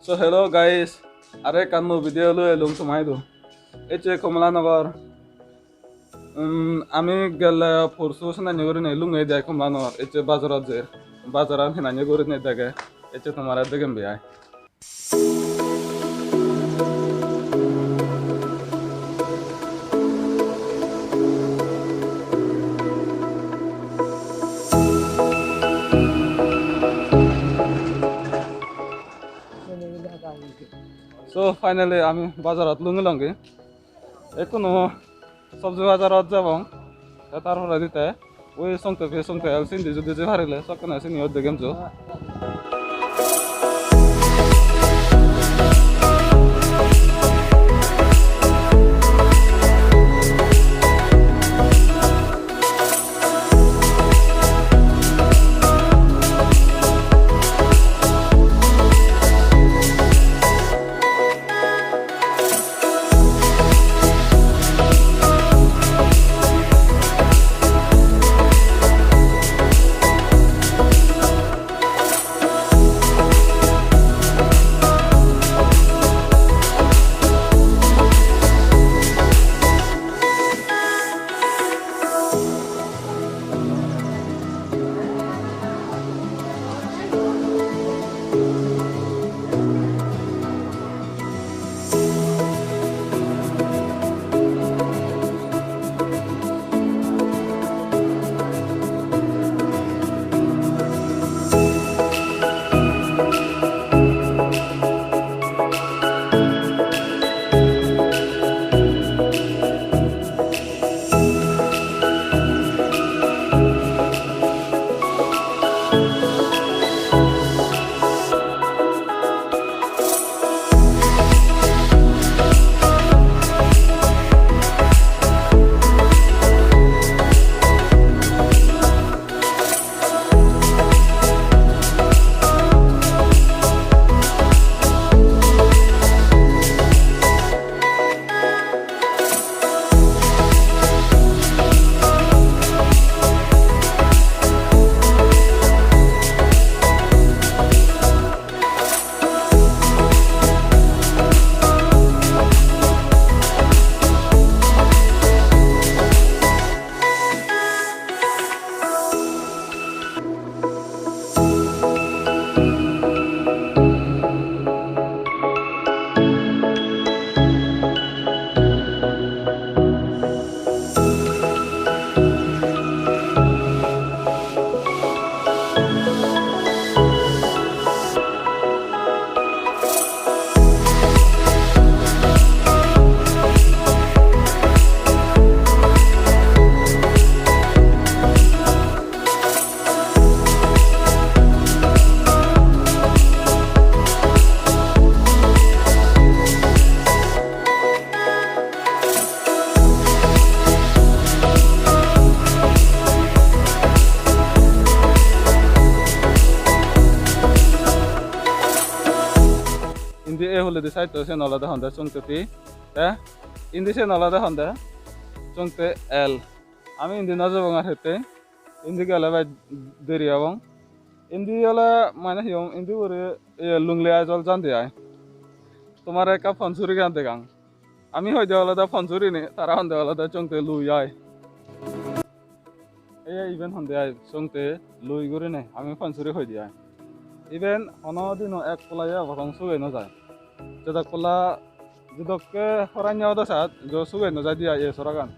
So hello guys, are kanmu video lo elung tumai do. Eche Kamalanagar. Ami gele pursu sena nyogori ne lung ede Kamalanagar. Eche bazarat zer. Bazaran hina nyogori ne dege. Eche tumara degem bi ai. So finally আমি বাজারত লুঙ্গি এখনো সবজি বাজারত যাব তারপরে দিতে ওই সঙ্গে সিন্ধি যদি যে হারিলে সকানে সিনি অর্ধেক গেমছো Indi hole the site sen alada honda Chawngte ti indi sen alada honda Chawngte L ami indi najabangar hete indi gala ba deri abang indi ala mana hiom indi ore lungle ajol jande ai তোমার একটা ফনসুরি গান দেখাং আমি হইতে আলাদা ফনসুরি নে তারা হন্দে আলাদা Chawngte Luis I এই ইভেন হন্দে আই Chawngte লুই করে নে আমি ফনসুরি হই দিয়া ইভেন অনদিন এক পলায়া বরং সুগে ন যায় যেটা পলা যেদকে হরাইয়া দসাত জ সুগে ন যায় দিয়া এ সরাগান